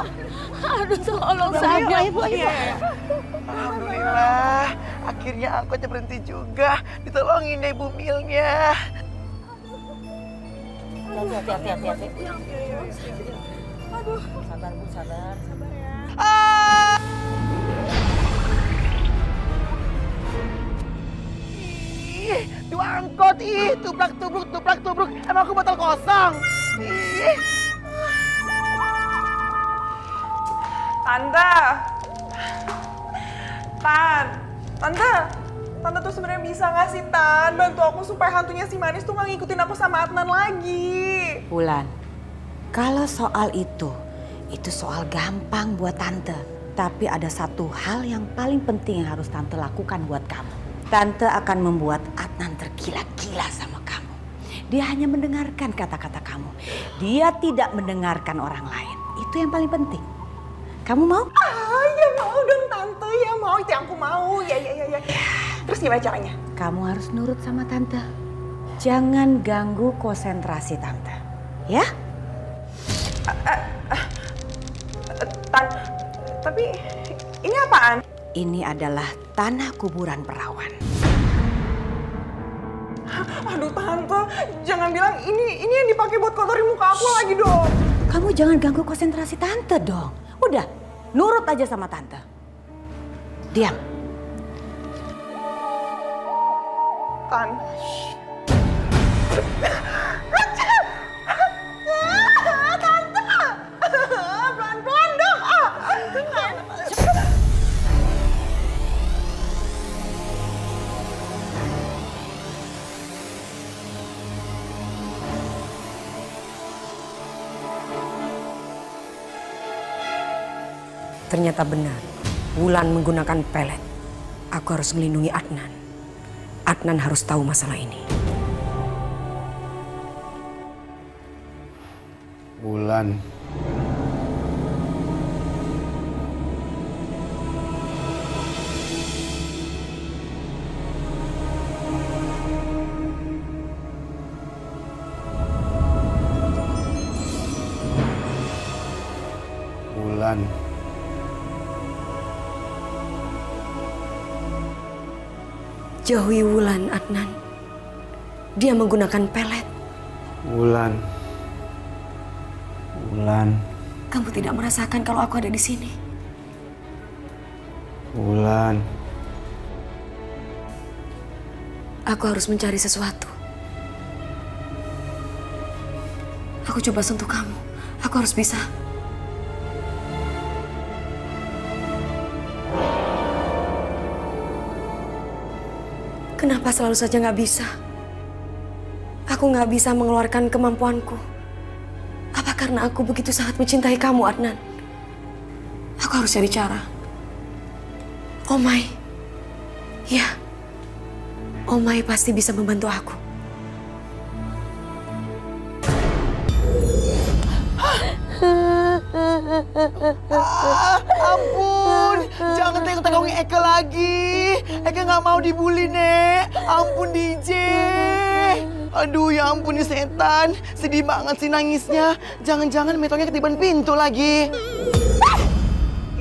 Aduh, tolong Ayo, saya. Bu. Alhamdulillah, akhirnya angkotnya berhenti juga. Ditolongin deh Bu Milnya. Hati-hati. Aduh. Sabar, Bu, sabar. Sabar ya. Ih, dua angkot, tubruk. Emang aku botol kosong. Ih. Tante tuh sebenarnya bisa nggak sih Tan bantu aku supaya hantunya si Manis tuh nggak ngikutin aku sama Adnan lagi. Wulan, kalau soal itu soal gampang buat Tante. Tapi ada satu hal yang paling penting yang harus Tante lakukan buat kamu. Tante akan membuat Adnan tergila-gila sama kamu. Dia hanya mendengarkan kata-kata kamu. Dia tidak mendengarkan orang lain. Itu yang paling penting. Kamu mau? Ya mau dong Tante, ya mau. Itu yang aku mau. Ya. Terus gimana caranya? Kamu harus nurut sama Tante. Jangan ganggu konsentrasi Tante. Ya? Tan, tapi ini apaan? Ini adalah tanah kuburan perawan. Aduh Tante, jangan bilang ini yang dipakai buat kotorin muka aku lagi dong. Kamu jangan ganggu konsentrasi Tante dong. Udah, nurut aja sama Tante. Diam. Tan. Tante, pelan-pelan dong. Ternyata benar, Wulan menggunakan pelet. Aku harus melindungi Adnan. Adnan harus tahu masalah ini. Wulan. Wulan. Jauhi Wulan, Adnan. Dia menggunakan pelet. Wulan. Kamu tidak merasakan kalau aku ada di sini. Wulan. Aku harus mencari sesuatu. Aku coba sentuh kamu. Aku harus bisa. Kenapa selalu saja nggak bisa? Aku nggak bisa mengeluarkan kemampuanku. Apa karena aku begitu sangat mencintai kamu, Adnan? Aku harus cari cara. Omai. Ya. Omai pasti bisa membantu aku. Ampun, jangan tengok-tengoknya Eke lagi. Eke nggak mau dibully, Nek. Ampun, DJ. Aduh, ya ampun nih setan. Sedih banget sih nangisnya. Jangan-jangan metongnya ketiban pintu lagi.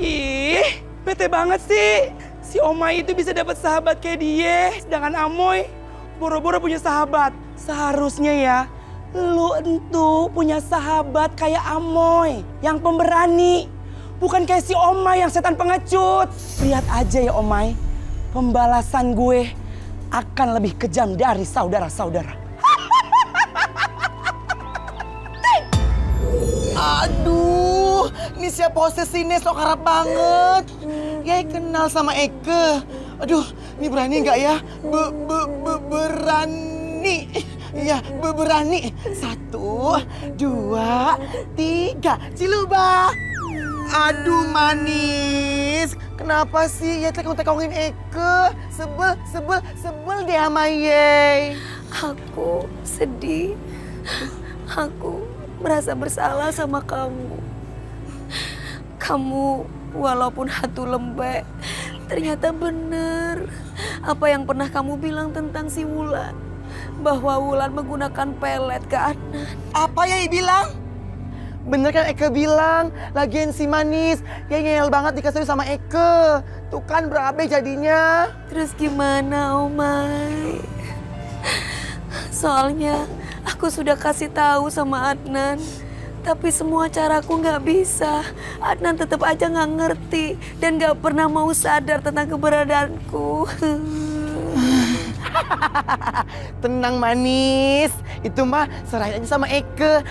Ih, bete banget sih. Si Omai itu bisa dapat sahabat kayak dia. Sedangkan Amoy boro-boro punya sahabat. Seharusnya ya, lu entu punya sahabat kayak Amoy yang pemberani. Bukan kayak si Omai yang setan pengecut. Lihat aja ya Omai, pembalasan gue akan lebih kejam dari saudara-saudara. Aduh, ini siapa posesinya sok harap banget. Ya kenal sama Eke. Aduh, ini berani nggak ya? Berani. Iya, berani. 1, 2, 3, Ciluba. Aduh, manis. Kenapa sih ya tekong-tekongin Eke? Sebel deh sama Ye. Aku sedih. Aku merasa bersalah sama kamu. Kamu walaupun hantu lembek, ternyata bener apa yang pernah kamu bilang tentang si Wulan. Bahwa Wulan menggunakan pelet ke Adnan. Apa yang bilang? Bener kan Eke bilang, lagian si manis, ya ngeyel banget dikasih sama Eke. Tuh kan berabe jadinya. Terus gimana, Omai? Soalnya aku sudah kasih tahu sama Adnan, tapi semua caraku nggak bisa. Adnan tetap aja nggak ngerti dan nggak pernah mau sadar tentang keberadaanku. Tenang manis, itu mah serahin aja sama Eke.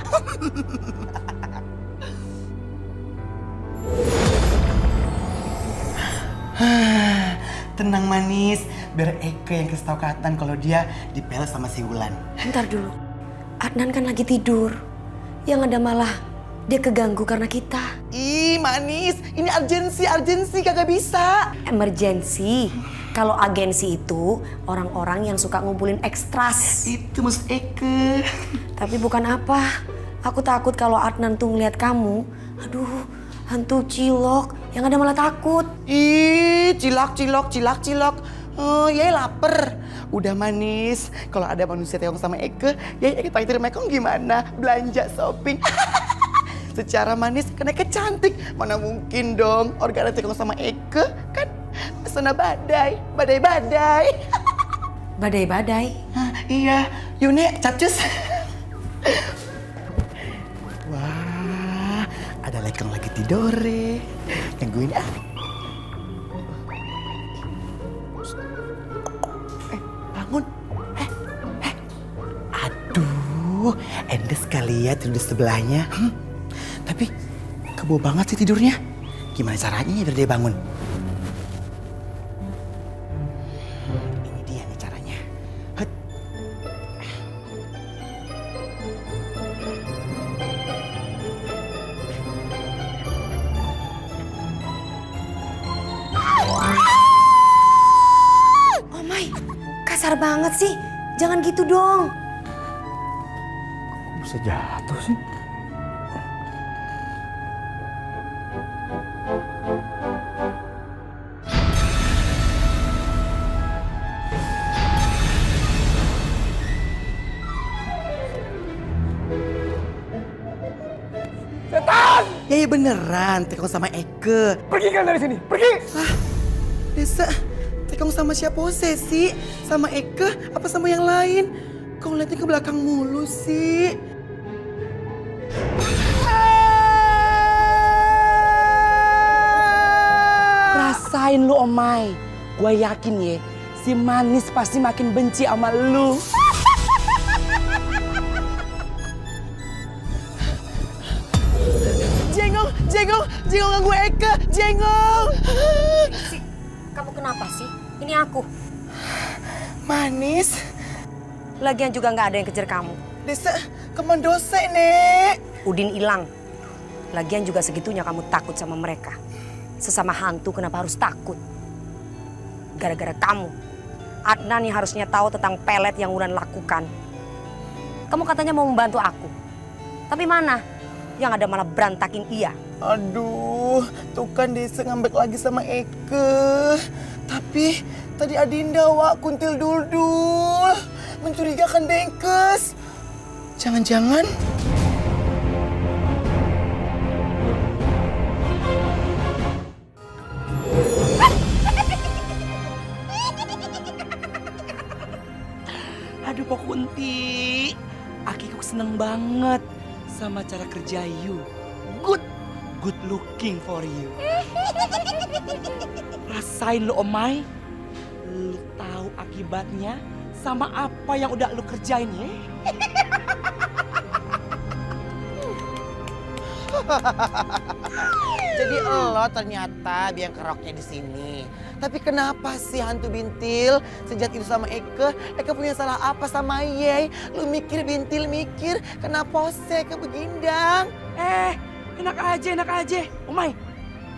Tenang manis, biar Eke yang kasih tau ke Adnan kalau dia dipelet sama si Wulan. Bentar dulu, Adnan kan lagi tidur. Yang ada malah dia keganggu karena kita. Ih manis, ini urgensi kagak bisa. Emergency. Kalau agensi itu orang-orang yang suka ngumpulin ekstras. Itu maksud Eke. Tapi bukan apa. Aku takut kalau Adnan tuh ngeliat kamu. Aduh, hantu cilok. Yang ada malah takut. Ih, cilok. Oh, ya lapar. Udah manis. Kalau ada manusia teong sama Eke, ya Eke traktir Mekong gimana? Belanja shopping. Secara manis kan Eke cantik. Mana mungkin dong organ teong sama Eke kan pesona badai. Badai-badai? Iya, Yune capcus. Wah, ada lekong lagi tidore. Tungguin ah. Bangun. Aduh, endes kali ya tidur di sebelahnya. Tapi kebo banget sih tidurnya. Gimana caranya ya biar dia bangun? Ini dia nih caranya. Hut. Oh my, kasar banget sih. Jangan gitu dong. Kok bisa jatuh sih? Setan! Ya beneran, Tekong sama Eke. Pergi kan dari sini, pergi! Desa, Tekong sama siapa sih? Sama Eke apa sama yang lain? Kok ngeliatnya ke belakang mulu sih? Rasain lu Omai. Gue yakin ya, si manis pasti makin benci sama lu. Jengong ganggu Eke, Jengong. Kamu kenapa sih? Ini aku. Manis, Lagian juga nggak ada yang kejar kamu. Desa, kemandose, Nek. Udin hilang. Lagian juga segitunya kamu takut sama mereka. Sesama hantu kenapa harus takut? Gara-gara kamu. Adnan yang harusnya tahu tentang pelet yang Wulan lakukan. Kamu katanya mau membantu aku. Tapi mana? Yang ada malah berantakin ia. Aduh, tuh kan Desa ngambek lagi sama Eke. Tapi tadi Adinda wak kuntil dul-dul. Mencurigakan Dengkes. Jangan-jangan... Aduh Pok Kunti, Akiku seneng banget sama cara kerja you. Good looking for you. Rasain lo Omai, lu tahu akibatnya sama apa yang udah lu kerjain ya. Jadi lo ternyata biang keroknya di sini. Tapi kenapa sih hantu Bintil sejak itu sama Eke? Eke punya salah apa sama Yey? Lu mikir Bintil mikir, kenapa sih Eke begindang? Enak aja. Omai,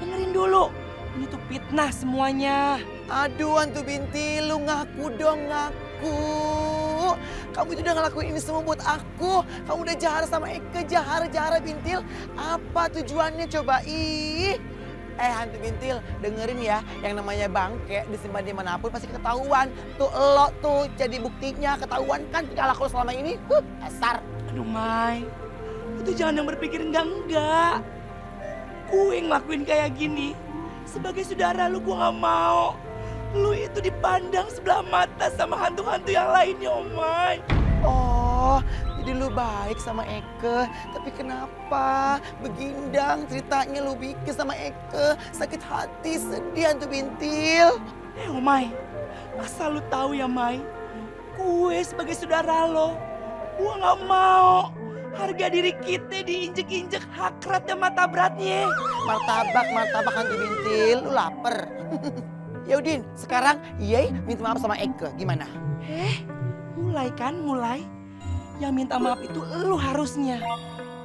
dengerin dulu. Ini tuh fitnah semuanya. Aduh hantu Bintil, lu ngaku dong, ngaku. Kamu itu udah ngelakuin ini semua buat aku. Kamu udah jahara sama Eke, jahara Bintil. Apa tujuannya coba? Hantu Bintil, dengerin ya. Yang namanya bangke disimpan dimanapun pasti ketahuan. Tuh lo tuh jadi buktinya, ketahuan kan tinggal aku selama ini. Dasar. Aduh Mai, itu jangan yang berpikir enggak. Gue ngelakuin kayak gini. Sebagai saudara lu gue gak mau. Lu itu dipandang sebelah mata sama hantu-hantu yang lainnya, Omai. Oh, jadi lu baik sama Eke. Tapi kenapa begindang ceritanya lu bikin sama Eke? Sakit hati, sedih hantu Bintil. Omai, asal lu tahu ya, Mai. Gue sebagai saudara lo, gue gak mau harga diri kita diinjek-injek hakrat dan mata beratnya. Martabak hantu Bintil, lu lapar. Ya Udin, sekarang Yey minta maaf sama Eke, gimana? Mulai. Yang minta maaf itu lu harusnya.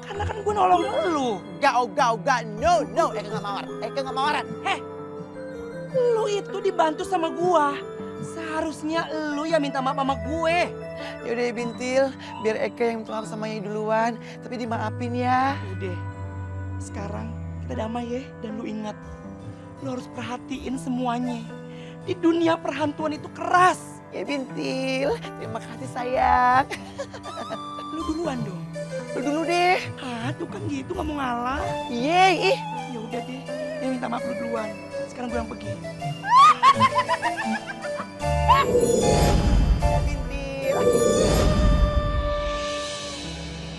Karena kan gue nolong lu. Gak, no, Eke gak mawaran. Lu itu dibantu sama gua. Seharusnya lu yang minta maaf sama gue. Yaudah Bintil, biar Eke yang minta maaf sama Yey duluan. Tapi dimaafin ya. Udah, sekarang kita damai ya. Dan lu ingat, lu harus perhatiin semuanya. Di dunia perhantuan itu keras. Ya Bintil, terima kasih sayang. Lu duluan dong. Lu dulu deh. Tuh kan gitu gak mau ngalah. Yeay. Ya udah deh, yang minta maaf lu duluan. Sekarang gue yang pergi.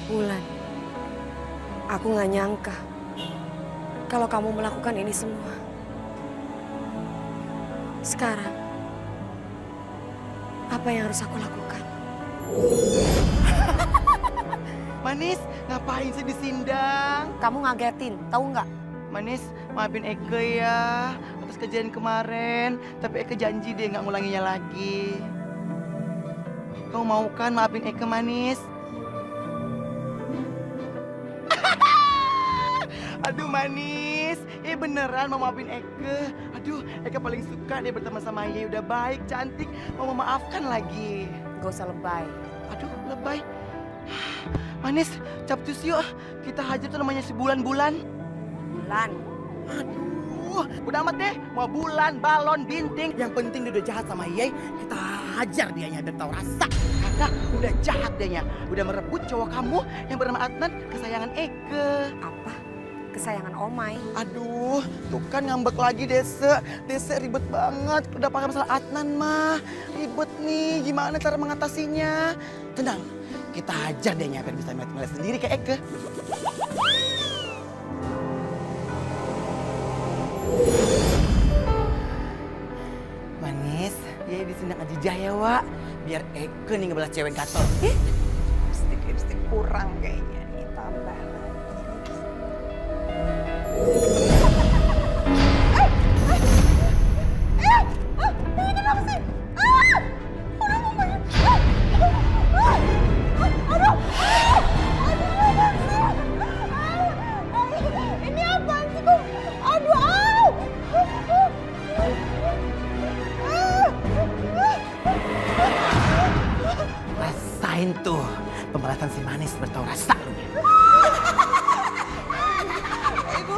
Wulan, aku gak nyangka kalau kamu melakukan ini semua. Sekarang, apa yang harus aku lakukan? Manis, ngapain sih disindang? Kamu ngagetin, tahu nggak? Manis, maafin Eke ya atas kejadian kemarin. Tapi Eke janji deh nggak ngulanginya lagi. Kamu mau kan maafin Eke, Manis? Aduh Manis, beneran mau maafin Eke. Aduh, Eke paling suka deh berteman sama Yey. Udah baik, cantik, mau memaafkan lagi. Gak usah lebay. Aduh, lebay. Manis, capcus yuk. Kita hajar tuh namanya si Bulan-Bulan. Bulan? Aduh, udah amat deh. Mau bulan, balon, binting. Yang penting dia udah jahat sama Yey, kita hajar dianya biar tahu rasa. Karena udah jahat dianya. Udah merebut cowok kamu yang bernama Adnan, kesayangan Eke. Apa? Kesayangan Omai. Aduh, tuh kan ngambek lagi Desa. Desa ribet banget. Udah pakai masalah Adnan mah. Ribet nih, gimana cara mengatasinya? Tenang, kita hajar deh biar bisa ngeliat sendiri ke Eke. Manis, ya disini aja jaya, Wak. Biar Eke nih ngebelah cewek gatel. Lipstick kurang kayaknya nih, tambah. Ini kenapa sih? Rasain tuh pembalasan si manis bertahu rasa lu. Ibu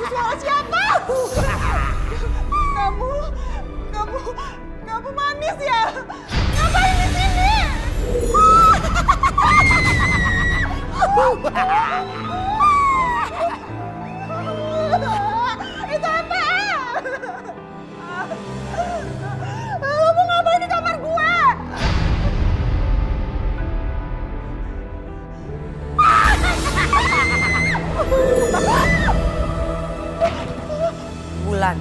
suara siapa? Kamu manis ya? Ngapain di sini? Itu apa? Lo mau ngapain di kamar gue? Bulan.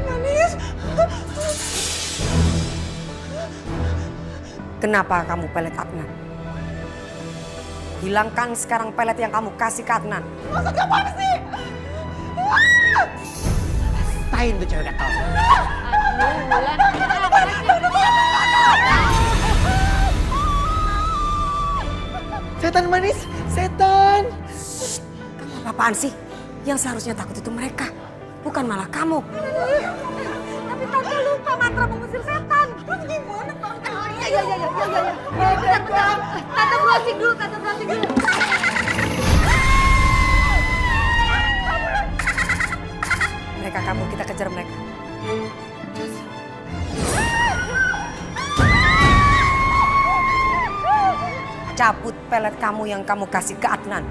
Manis. Kenapa kamu pelet Adnan? Hilangkan sekarang pelet yang kamu kasih ke Adnan. Maksud kamu apa sih? Rasain tuh cewek gatel. Setan manis, setan. Kamu apaan sih? Yang seharusnya takut itu mereka, bukan malah kamu. Tapi tante lupa mantra mengusir setan. Terus gimana tante? Iya. Benar. Tante browsing dulu. Mereka kamu, kita kejar mereka. Cabut pelet kamu yang kamu kasih ke Adnan.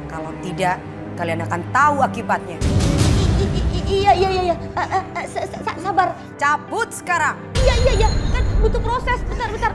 Kalau tidak, kalian akan tahu akibatnya. Iya. Sabar. Cabut sekarang. Iya. Kan butuh proses. Bentar.